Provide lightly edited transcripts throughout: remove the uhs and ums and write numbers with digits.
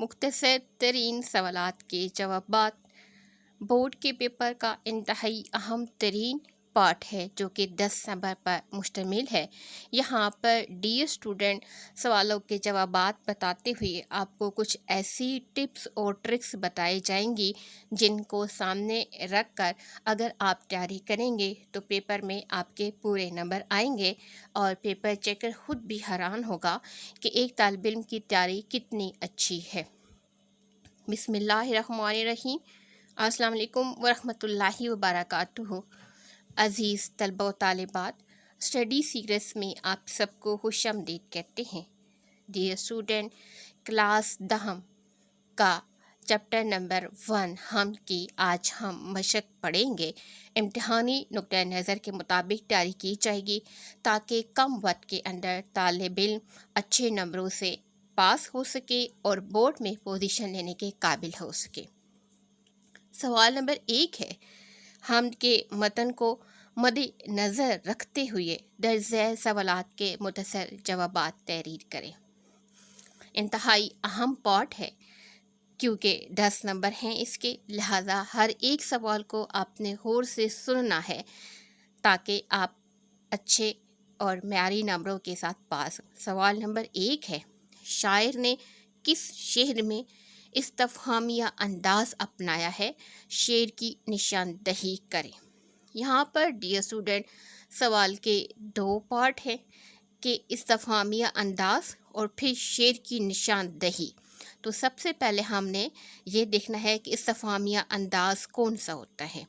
मुख्तसर तरीन सवालात के जवाबात बोर्ड के पेपर का इंतहाई अहम तरीन पार्ट है जो कि 10 नंबर पर मुश्तमिल है। यहाँ पर डियर स्टूडेंट सवालों के जवाबात बताते हुए आपको कुछ ऐसी टिप्स और ट्रिक्स बताई जाएंगी जिनको सामने रख कर अगर आप तैयारी करेंगे तो पेपर में आपके पूरे नंबर आएंगे और पेपर चेकर खुद भी हैरान होगा कि एक तालिब इल्म की तैयारी कितनी अच्छी है। बिस्मिल्लाहिर्रहमानिर्रहीम। अस्सलाम वालेकुम वरहमतुल्लाहि वबरकातुहू। अज़ीज़ तलबा व तालिबात, स्टडी सीरीज़ में आप सबको खुशामदीद कहते हैं। डियर स्टूडेंट, क्लास दहम का चैप्टर नंबर 1 आज हम मशक पढ़ेंगे। इम्तिहानी नुक्ता नज़र के मुताबिक तैयारी की जाएगी ताकि कम वक्त के अंदर तालिब इल्म अच्छे नंबरों से पास हो सके और बोर्ड में पोजीशन लेने के काबिल हो सके। सवाल नंबर 1 है, हमद के मतन को मद्देनज़र रखते हुए दर्ज झैल सवालात के मुख्तसर जवाबात तहरीर करें। इंतहाई अहम पार्ट है क्योंकि 10 नंबर हैं इसके, लिहाजा हर एक सवाल को आपने गौर से सुनना है ताकि आप अच्छे और मेयारी नंबरों के साथ पास हो। सवाल नंबर 1 है, शायर ने किस शेर में इस्तफ़हामिया अंदाज़ अपनाया है? शेर की निशानदही करें। यहाँ पर डियर स्टूडेंट सवाल के 2 पार्ट हैं कि इस्तफ़हामिया अंदाज़ और फिर शेर की निशानदही। तो सबसे पहले हमने ये देखना है कि इस्तफ़हामिया अंदाज़ कौन सा होता है।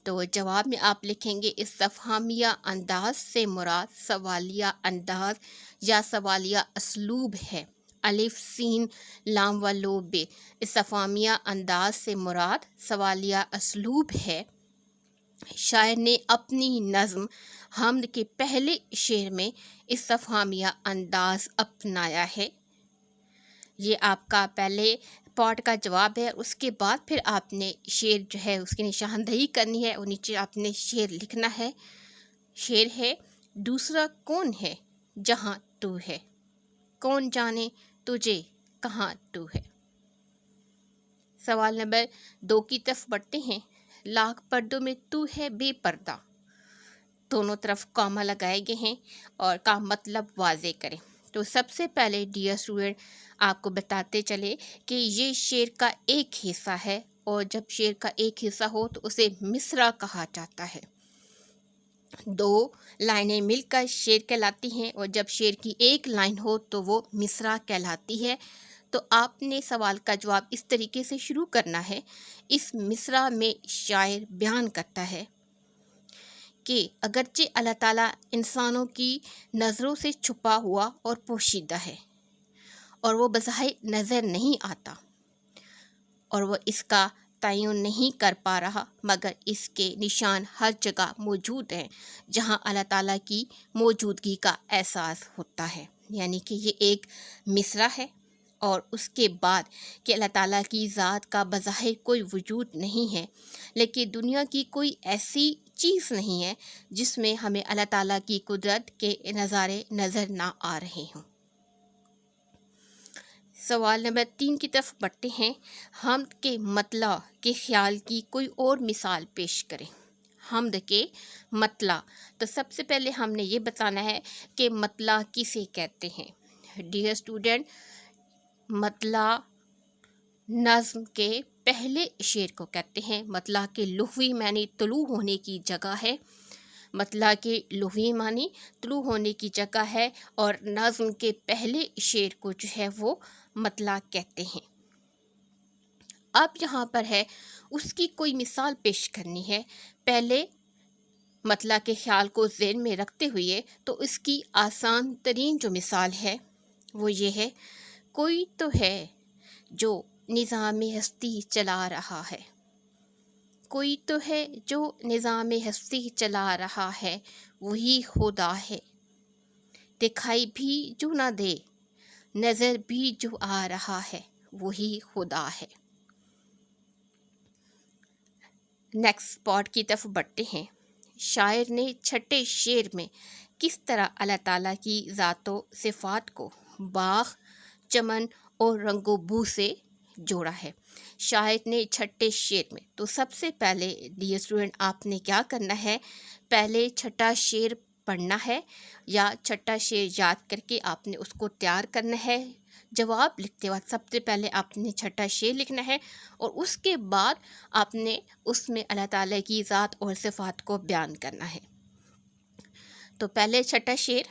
तो जवाब में आप लिखेंगे इस्तफ़हामिया अंदाज़ से मुराद सवालिया अंदाज़ या सवालिया असलूब है। अलिफ सीन लाम व लोब बे। इस्तफ़हामिया अंदाज़ से मुराद सवालिया असलूब है। शायर ने अपनी नज़्म हमद के पहले शेर में इस्तफ़हामिया अंदाज़ अपनाया है। ये आपका पहले पार्ट का जवाब है। उसके बाद फिर आपने शेर जो है उसकी निशानदही करनी है और नीचे आपने शेर लिखना है। शेर है, दूसरा कौन है जहाँ तू है, कौन जाने तुझे कहाँ तू है। सवाल नंबर 2 की तरफ बढ़ते हैं। लाख पर्दों में तू है बेपर्दा। दोनों तरफ कॉमा लगाए गए हैं और का मतलब वाजे करें। तो सबसे पहले डियर स्टूडेंट आपको बताते चले कि ये शेर का एक हिस्सा है और जब शेर का एक हिस्सा हो तो उसे मिसरा कहा जाता है। 2 लाइनें मिलकर शेर कहलाती हैं और जब शेर की एक लाइन हो तो वो मिसरा कहलाती है। तो आपने सवाल का जवाब इस तरीके से शुरू करना है। इस मिसरा में शायर बयान करता है कि अगरचे अल्लाह ताला इंसानों की नज़रों से छुपा हुआ और पोशीदा है और वो बज़ाहिर नज़र नहीं आता और वो इसका तयन नहीं कर पा रहा, मगर इसके निशान हर जगह मौजूद हैं जहां अल्लाह ताला की मौजूदगी का एहसास होता है। यानी कि ये एक मिसरा है और उसके बाद कि अल्लाह ताला की ज़ात का बज़ाहिर कोई वजूद नहीं है, लेकिन दुनिया की कोई ऐसी चीज़ नहीं है जिसमें हमें अल्लाह ताला की कुदरत के नज़ारे नज़र ना आ रहे हों। सवाल नंबर 3 की तरफ बढ़ते हैं। हमद के मतला के ख्याल की कोई और मिसाल पेश करें। हमद के मतला, तो सबसे पहले हमने ये बताना है कि मतला किसे कहते हैं। डियर स्टूडेंट, मतला नज़्म के पहले शेर को कहते हैं। मतला के लुग़वी मानी तुलू होने की जगह है। मतला के लुग़वी मानी तुलू होने की जगह है और नज़्म के पहले शेर को जो है वो मतला कहते हैं। अब यहाँ पर है उसकी कोई मिसाल पेश करनी है। पहले मतला के ख्याल को ज़हन में रखते हुए तो इसकी आसान तरीन जो मिसाल है वो ये है, कोई तो है जो निज़ाम हस्ती चला रहा है। कोई तो है जो निज़ाम हस्ती चला रहा है, वही खुदा है। दिखाई भी जो ना दे, नज़र भी जो आ रहा है, वही खुदा है। नेक्स्ट पार्ट की तरफ बढ़ते हैं। शायर ने छठे शेर में किस तरह अल्लाह ताला की ज़ातो सिफ़ात को बाग़, चमन और रंगो बू से जोड़ा है शायर ने छठे शेर में। तो सबसे पहले डियर स्टूडेंट आपने क्या करना है, पहले छठा शेर पढ़ना है या छठा शेर याद करके आपने उसको तैयार करना है। जवाब लिखते वक्त सबसे पहले आपने छठा शेर लिखना है और उसके बाद आपने उसमें अल्लाह ताला की ज़ात और सिफ़ात को बयान करना है। तो पहले छठा शेर,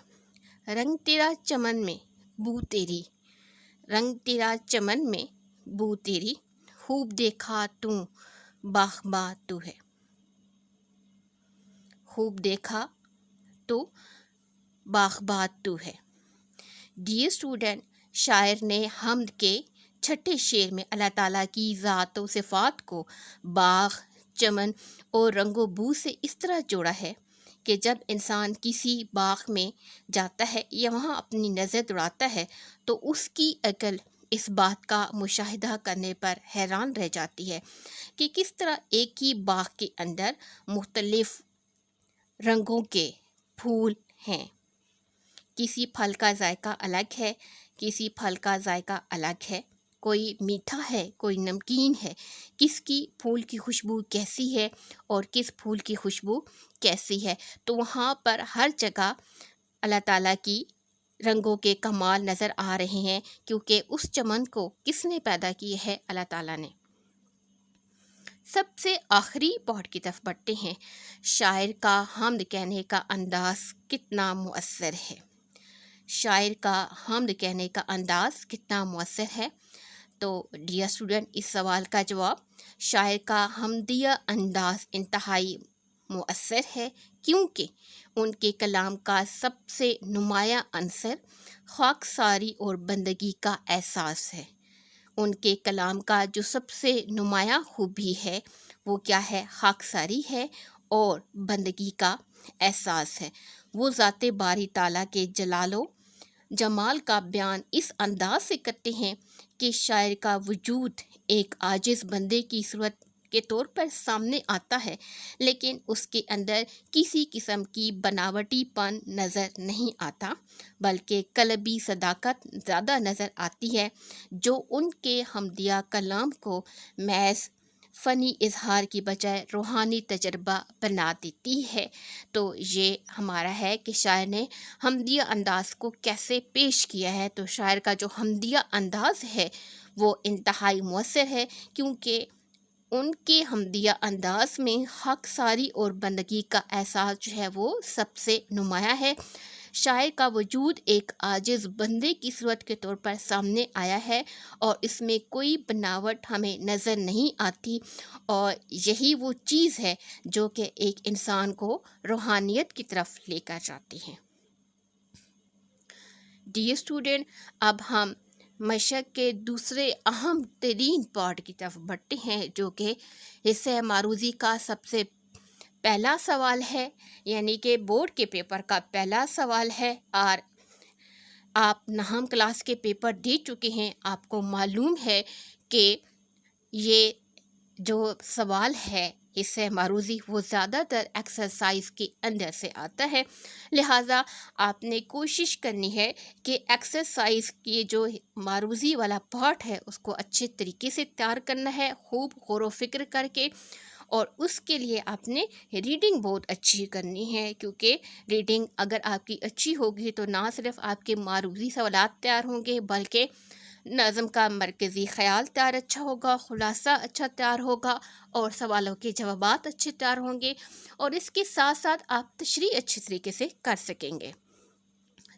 रंग तेरा चमन में बू तेरी, रंग तेरा चमन में बू तेरी, खूब देखा तू बाग़बा तू है, खूब देखा तो बाग़बा तू है। डियर स्टूडेंट, शायर ने हम्द के छठे शेर में अल्लाह ताला की ज़ात व सिफ़ात को बाग़, चमन और रंगो बू से इस तरह जोड़ा है कि जब इंसान किसी बाग़ में जाता है या वहाँ अपनी नज़र दौड़ाता है तो उसकी अक्ल इस बात का मुशाहिदा करने पर हैरान रह जाती है कि किस तरह एक ही बाग़ के अंदर मुख्तलिफ़ रंगों के फूल हैं। किसी फल का जायका अलग है, किसी फल का जायका अलग है, कोई मीठा है, कोई नमकीन है, किसकी फूल की खुशबू कैसी है और किस फूल की खुशबू कैसी है। तो वहाँ पर हर जगह अल्लाह ताला की रंगों के कमाल नज़र आ रहे हैं, क्योंकि उस चमन को किसने पैदा किया है, अल्लाह ताला ने। सबसे आखिरी पॉइंट की तरफ बढ़ते हैं, शायर का हम्द कहने का अंदाज़ कितना मुअस्सर है। शायर का हम्द कहने का अंदाज़ कितना मुअस्सर है। तो डियर स्टूडेंट, इस सवाल का जवाब, शायर का हमदिया अंदाज़ इंतहाई मुअस्सर है, क्योंकि उनके कलाम का सबसे नुमाया अंसर खाकसारी और बंदगी का एहसास है। उनके कलाम का जो सबसे नुमाया खूबी है वो क्या है, खाकसारी है और बंदगी का एहसास है। वो ज़ाते बारी ताला के जलालो जमाल का बयान इस अंदाज से करते हैं कि शायर का वजूद एक आजिज़ बंदे की सूरत के तौर पर सामने आता है, लेकिन उसके अंदर किसी किस्म की बनावटीपन नज़र नहीं आता, बल्कि कल्बी सदाकत ज़्यादा नज़र आती है, जो उनके हमदिया कलाम को महज फ़नी इजहार की बजाय रूहानी तजर्बा बना देती है। तो ये हमारा है कि शायर ने हमदिया अंदाज़ को कैसे पेश किया है। तो शायर का जो हमदिया अंदाज़ है वो इंतहाई मुअस्सर है, क्योंकि उनके हमदिया अंदाज़ में खाकसारी और बंदगी का एहसास जो है वो सबसे नुमाया है। शायर का वजूद एक आजिज़ बंदे की सूरत के तौर पर सामने आया है और इसमें कोई बनावट हमें नज़र नहीं आती, और यही वो चीज़ है जो कि एक इंसान को रूहानियत की तरफ लेकर जाती है। डियर स्टूडेंट, अब हम मशक के दूसरे अहम तरीन पार्ट की तरफ बढ़ते हैं, जो कि हिस्से मारूज़ी का सबसे पहला सवाल है, यानी कि बोर्ड के पेपर का पहला सवाल है। और आप नहम क्लास के पेपर दे चुके हैं, आपको मालूम है कि ये जो सवाल है हिस्से मारूज़ी वो ज़्यादातर एक्सरसाइज के अंदर से आता है, लिहाजा आपने कोशिश करनी है कि एक्सरसाइज की जो मारूज़ी वाला पार्ट है उसको अच्छे तरीके से तैयार करना है, खूब गौर व फिक्र करके, और उसके लिए आपने रीडिंग बहुत अच्छी करनी है, क्योंकि रीडिंग अगर आपकी अच्छी होगी तो ना सिर्फ आपके मारूज़ी सवालात तैयार होंगे, बल्कि नज़म का मरकज़ी ख़याल तैयार अच्छा होगा, खुलासा अच्छा तैयार होगा और सवालों के जवाबात अच्छे तैयार होंगे, और इसके साथ साथ आप तशरीह अच्छे तरीके से कर सकेंगे।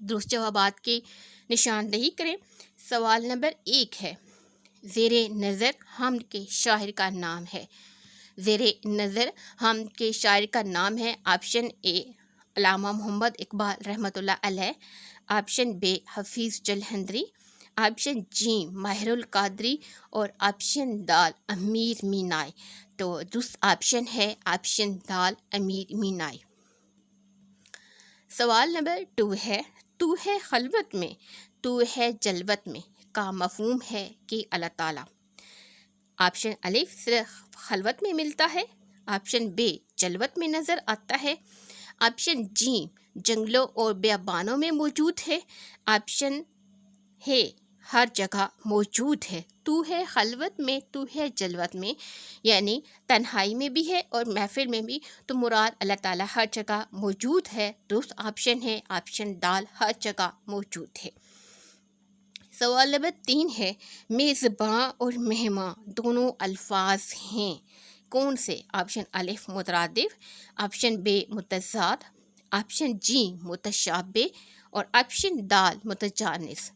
दुरुस्त जवाबात की निशानदेही करें। सवाल नंबर 1 है, ज़ेरे नज़र हम्द के शायर का नाम है। ज़ेरे नज़र हम्द के शायर का नाम है। ऑप्शन ए अल्लामा मोहम्मद इकबाल रहमतुल्लाह अलैह, ऑप्शन बी हफीज़ जलहंदरी, ऑप्शन जी माहिरुल कादरी और ऑप्शन दाल अमीर मीनाई। तो दुरुस्त ऑप्शन है ऑप्शन दाल अमीर मीनाई। सवाल नंबर 2 है, तू है खलवत में तू है जलवत में का मफहूम है कि अल्लाह ताला। ऑप्शन अलिफ सिर्फ खलवत में मिलता है, ऑप्शन बी जलवत में नज़र आता है, ऑप्शन जी जंगलों और बियाबानों में मौजूद है, ऑप्शन है हर जगह मौजूद है। تو ہے خلوت میں، تو ہے جلوت میں، یعنی تنہائی میں بھی ہے اور محفل میں بھی، تو مراد اللہ تعالیٰ ہر جگہ موجود ہے۔ درست آپشن ہے آپشن دال، ہر جگہ موجود ہے۔ سوال نمبر 3 ہے، میزباں اور مہمان دونوں الفاظ ہیں، کون سے؟ آپشن الف مترادف، آپشن بے متضاد، آپشن جی متشابہ اور آپشن دال متجانس۔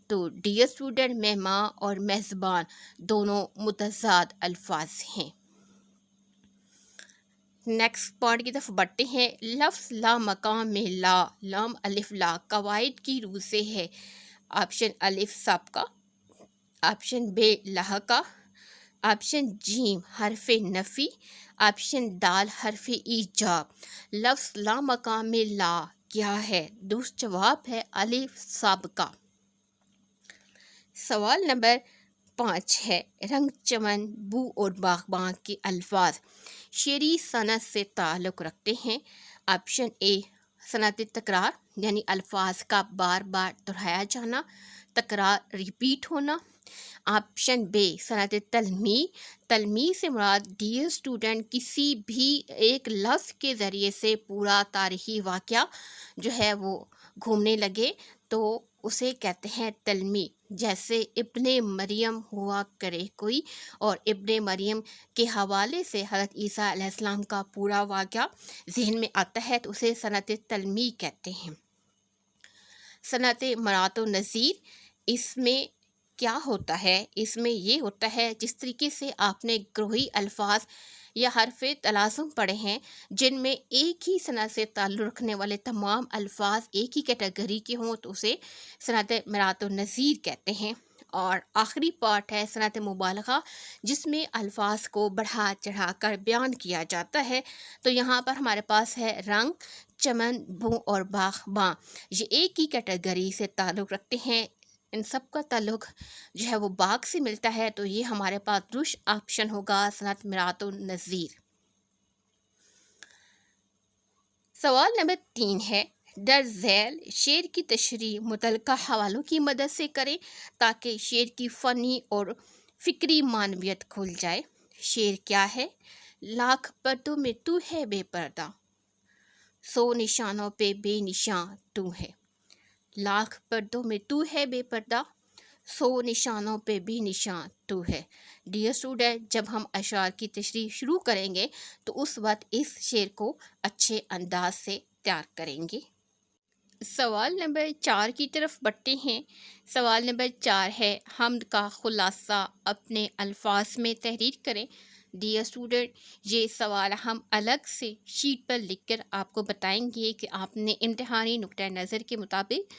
تو ڈیئر اسٹوڈنٹ، مہمان اور میزبان دونوں متضاد الفاظ ہیں۔ نیکسٹ پوائنٹ کی طرف بڑھتے ہیں۔ لفظ لا مقام میں لا، لام الف لا قواعد کی روح سے ہے۔ آپشن الف سابقہ، آپشن بے لاحقہ، آپشن جیم حرف نفی، آپشن دال حرف ایجاب۔ لفظ لا مقام میں لا کیا ہے؟ درست جواب ہے الف سابقہ۔ سوال نمبر 5 ہے، رنگ چمن، بو اور باغباں کے الفاظ شعری صنعت سے تعلق رکھتے ہیں۔ آپشن اے صنعت تکرار، یعنی الفاظ کا بار بار دہرایا جانا، تکرار ریپیٹ ہونا۔ آپشن بے صنعت تلمیح، تلمیح سے مراد ڈیئر اسٹوڈنٹ کسی بھی ایک لفظ کے ذریعے سے پورا تاریخی واقعہ جو ہے وہ گھومنے لگے تو اسے کہتے ہیں تلمیح۔ جیسے ابن مریم ہوا کرے کوئی، اور ابن مریم کے حوالے سے حضرت عیسیٰ علیہ السلام کا پورا واقعہ ذہن میں آتا ہے تو اسے صنعت تلمیح کہتے ہیں۔ صنعت مرات و نظیر، اس میں کیا ہوتا ہے؟ اس میں یہ ہوتا ہے جس طریقے سے آپ نے گروہی الفاظ یا حرف تلازم پڑھے ہیں جن میں ایک ہی صنعت سے تعلق رکھنے والے تمام الفاظ ایک ہی کیٹیگری کے ہوں تو اسے صنعت مرات و نظیر کہتے ہیں۔ اور آخری پارٹ ہے صنعت مبالغہ، جس میں الفاظ کو بڑھا چڑھا کر بیان کیا جاتا ہے۔ تو یہاں پر ہمارے پاس ہے رنگ، چمن، بو اور باغباں، یہ ایک ہی کیٹیگری سے تعلق رکھتے ہیں۔ ان سب کا تعلق جو ہے وہ باغ سے ملتا ہے، تو یہ ہمارے پاس درست آپشن ہوگا صنعت مرات و نظیر۔ سوال نمبر 3 ہے، در ذیل شعر کی تشریح متعلقہ حوالوں کی مدد سے کریں تاکہ شعر کی فنی اور فکری معنویت کھل جائے۔ شعر کیا ہے؟ لاکھ پردوں میں تو ہے بے پردہ، 100 نشانوں پہ بے نشان تو ہے۔ لاکھ پردوں میں تو ہے بے پردہ، 100 نشانوں پہ بھی نشان تو ہے۔ ڈیئر اسٹوڈنٹ، جب ہم اشعار کی تشریح شروع کریں گے تو اس وقت اس شعر کو اچھے انداز سے تیار کریں گے۔ سوال نمبر 4 کی طرف بڑھتے ہیں۔ سوال نمبر 4 ہے، حمد کا خلاصہ اپنے الفاظ میں تحریر کریں۔ ڈیئر اسٹوڈنٹ، یہ سوال ہم الگ سے شیٹ پر لکھ کر آپ کو بتائیں گے کہ آپ نے امتحانی نقطۂ نظر کے مطابق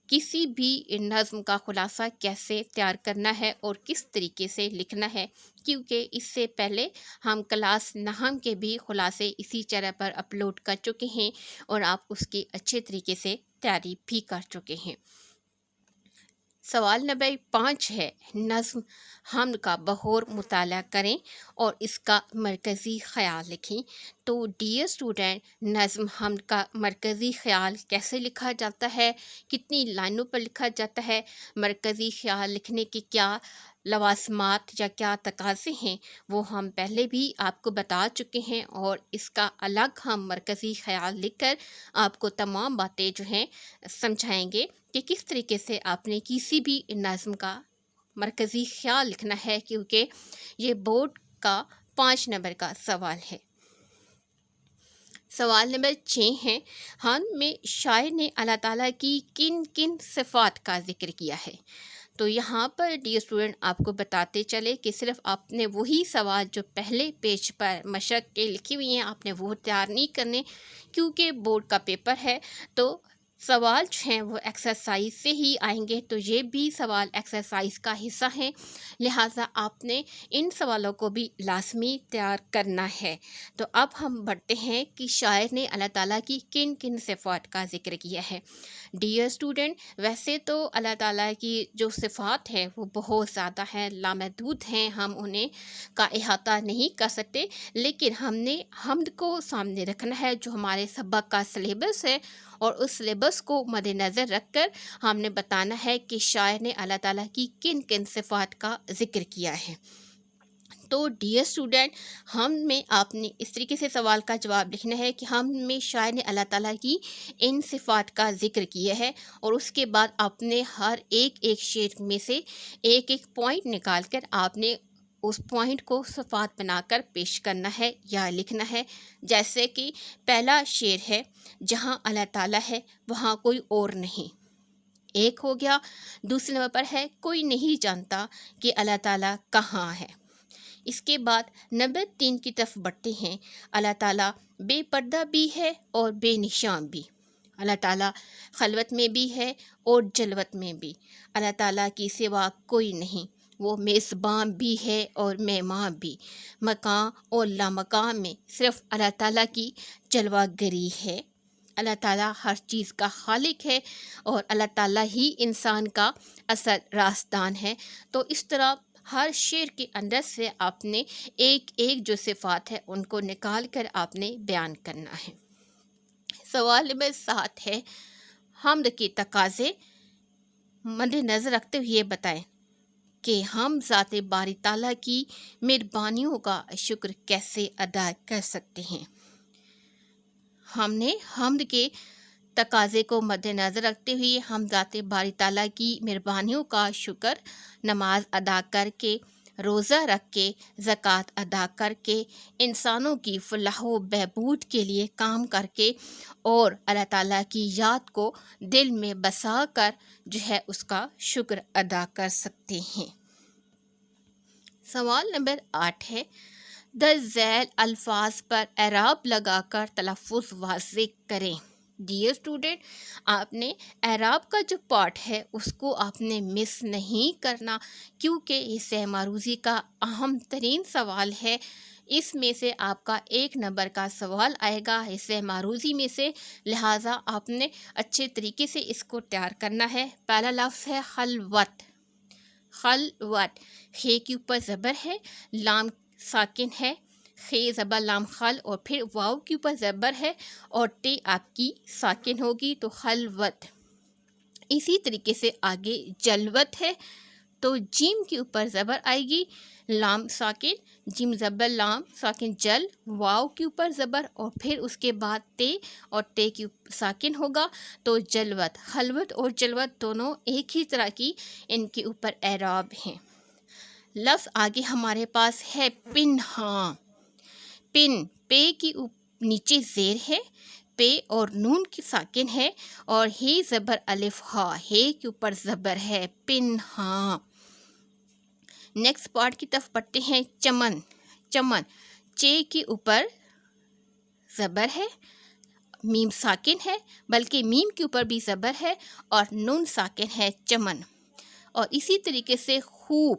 کسی بھی نظم کا خلاصہ کیسے تیار کرنا ہے اور کس طریقے سے لکھنا ہے، کیونکہ اس سے پہلے ہم کلاس نحو کے بھی خلاصے اسی چینل پر اپلوڈ کر چکے ہیں اور آپ اس کی اچھے طریقے سے تیاری بھی کر چکے ہیں۔ سوال نمبر 5 ہے، نظم حمد کا بغور مطالعہ کریں اور اس کا مرکزی خیال لکھیں۔ تو ڈیئر اسٹوڈنٹ، نظم حمد کا مرکزی خیال کیسے لکھا جاتا ہے، کتنی لائنوں پر لکھا جاتا ہے، مرکزی خیال لکھنے کے کیا لوازمات یا کیا تقاضے ہیں، وہ ہم پہلے بھی آپ کو بتا چکے ہیں، اور اس کا الگ ہم مرکزی خیال لکھ کر آپ کو تمام باتیں جو ہیں سمجھائیں گے کہ کس طریقے سے آپ نے کسی بھی نظم کا مرکزی خیال لکھنا ہے، کیونکہ یہ بورڈ کا 5 نمبر کا سوال ہے۔ سوال نمبر 6 ہے، حمد میں شاعر نے اللہ تعالیٰ کی کن کن صفات کا ذکر کیا ہے؟ تو یہاں پر ڈیئر اسٹوڈنٹ آپ کو بتاتے چلے کہ صرف آپ نے وہی سوال جو پہلے پیج پر مشق کے لکھی ہوئی ہیں آپ نے وہ تیار نہیں کرنے، کیونکہ بورڈ کا پیپر ہے تو سوال جو ہیں وہ ایکسرسائز سے ہی آئیں گے، تو یہ بھی سوال ایکسرسائز کا حصہ ہیں، لہٰذا آپ نے ان سوالوں کو بھی لازمی تیار کرنا ہے۔ تو اب ہم بڑھتے ہیں کہ شاعر نے اللہ تعالیٰ کی کن کن صفات کا ذکر کیا ہے۔ ڈیئر اسٹوڈنٹ، ویسے تو اللہ تعالیٰ کی جو صفات ہیں وہ بہت زیادہ ہیں، لامحدود ہیں، ہم انہیں کا احاطہ نہیں کر سکتے، لیکن ہم نے حمد کو سامنے رکھنا ہے جو ہمارے سبق کا سلیبس ہے اور اس سلیبس کو مد نظر رکھ کر ہم نے بتانا ہے کہ شاعر نے اللہ تعالیٰ کی کن کن صفات کا ذکر کیا ہے۔ تو ڈیئر اسٹوڈنٹ، ہم میں آپ نے اس طریقے سے سوال کا جواب لکھنا ہے کہ ہم میں شاعر نے اللہ تعالیٰ کی ان صفات کا ذکر کیا ہے، اور اس کے بعد آپ نے ہر ایک شعر میں سے ایک پوائنٹ نکال کر آپ نے اس پوائنٹ کو صفات بنا کر پیش کرنا ہے یا لکھنا ہے۔ جیسے کہ پہلا شعر ہے، جہاں اللہ تعالیٰ ہے وہاں کوئی اور نہیں، ایک ہو گیا۔ دوسرے نمبر پر ہے، کوئی نہیں جانتا کہ اللہ تعالیٰ کہاں ہے۔ اس کے بعد نمبر 3 کی طرف بڑھتے ہیں، اللہ تعالیٰ بے پردہ بھی ہے اور بے نشان بھی۔ اللہ تعالیٰ خلوت میں بھی ہے اور جلوت میں بھی۔ اللہ تعالیٰ کی سوا کوئی نہیں، وہ میزبان بھی ہے اور مہمان بھی۔ مکان اور لامکان میں صرف اللہ تعالیٰ کی جلوہ گری ہے۔ اللہ تعالیٰ ہر چیز کا خالق ہے اور اللہ تعالیٰ ہی انسان کا اصل رازدان ہے۔ تو اس طرح ہر شعر کے اندر سے آپ نے ایک جو صفات ہے ان کو نکال کر آپ نے بیان کرنا ہے۔ سوال نمبر 7 ہے، حمد کے تقاضے مد نظر رکھتے ہوئے بتائیں کہ ہم ذات باری تعالیٰ کی مہربانیوں کا شکر کیسے ادا کر سکتے ہیں۔ ہم نے حمد کے تقاضے کو مد نظر رکھتے ہوئے ہم ذات باری تعالیٰ کی مہربانیوں کا شکر نماز ادا کر کے، روزہ رکھ کے، زکوٰۃ ادا کر کے، انسانوں کی فلاح و بہبود کے لیے کام کر کے، اور اللہ تعالیٰ کی یاد کو دل میں بسا کر جو ہے اس کا شکر ادا کر سکتے ہیں۔ سوال نمبر 8 ہے، در ذیل الفاظ پر اعراب لگا کر تلفظ واضح کریں۔ ڈیئر اسٹوڈنٹ، آپ نے اعراب کا جو پارٹ ہے اس کو آپ نے مس نہیں کرنا، کیونکہ یہ سہ معروضی کا اہم ترین سوال ہے۔ اس میں سے آپ کا 1 نمبر کا سوال آئے گا اس سہ معروضی میں سے، لہٰذا آپ نے اچھے طریقے سے اس کو تیار کرنا ہے۔ پہلا لفظ ہے خلوت۔ خلوت، خے کے اوپر زبر ہے، لام ساکن ہے، خے زبر لام خل، اور پھر واؤ کے اوپر زبر ہے اور ٹے آپ کی ساکن ہوگی، تو خلوت۔ اسی طریقے سے آگے جلوت ہے، تو جیم کے اوپر زبر آئے گی، لام ساکن، جیم زبر لام ساکن جل، واؤ کے اوپر زبر، اور پھر اس کے بعد تے، اور تے کے ساکن ہوگا، تو جلوت۔ خلوت اور جلوت دونوں ایک ہی طرح کی ان کے اوپر اعراب ہیں۔ لفظ آگے ہمارے پاس ہے پنہاں۔ پن، پے کی نیچے زیر ہے، پے اور نون کی ساکن ہے، اور ہے زبر الف ہا، ہے کے اوپر زبر ہے، پنہاں۔ نیکسٹ پارٹ کی طرف پڑھتے ہیں، چمن۔ چمن، چے کے اوپر زبر ہے، میم ساکن ہے، بلکہ میم کے اوپر بھی زبر ہے اور نون ساکن ہے، چمن۔ اور اسی طریقے سے خوب،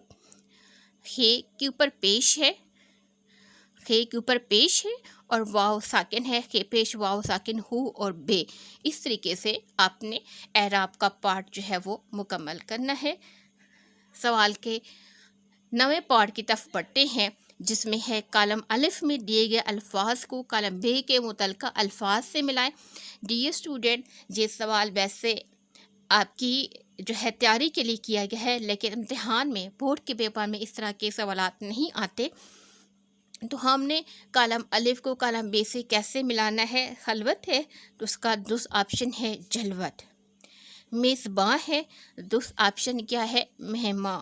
خے کے اوپر پیش ہے، خے کے اوپر پیش ہے اور واو ساکن ہے، خے پیش واو ساکن ہو اور بے۔ اس طریقے سے آپ نے اعراب کا پارٹ جو ہے وہ مکمل کرنا ہے۔ سوال کے 9ویں پارٹ کی طرف پڑھتے ہیں، جس میں ہے کالم الف میں دیے گئے الفاظ کو کالم بے کے متعلقہ الفاظ سے ملائیں۔ ڈیئر اسٹوڈنٹ، یہ سوال ویسے آپ کی جو ہے تیاری کے لیے کیا گیا ہے، لیکن امتحان میں، بورڈ کے پیپر میں اس طرح کے سوالات نہیں آتے، تو ہم نے کالم الف کو کالم بے سے کیسے ملانا ہے۔ خلوت ہے تو اس کا دوسرا آپشن ہے جلوت۔ میزباں ہے، دوسرا آپشن کیا ہے، مہماں۔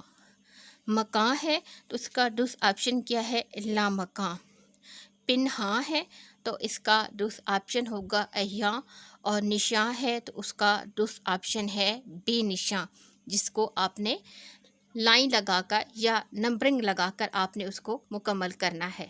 مکان ہے تو اس کا دوسرا آپشن کیا ہے، لامکان۔ پنہاں ہے تو اس کا دوسرا آپشن ہوگا احیاں، اور نشان ہے تو اس کا دوسرا آپشن ہے بے نشان، جس کو آپ نے لائن لگا کر یا نمبرنگ لگا کر آپ نے اس کو مکمل کرنا ہے۔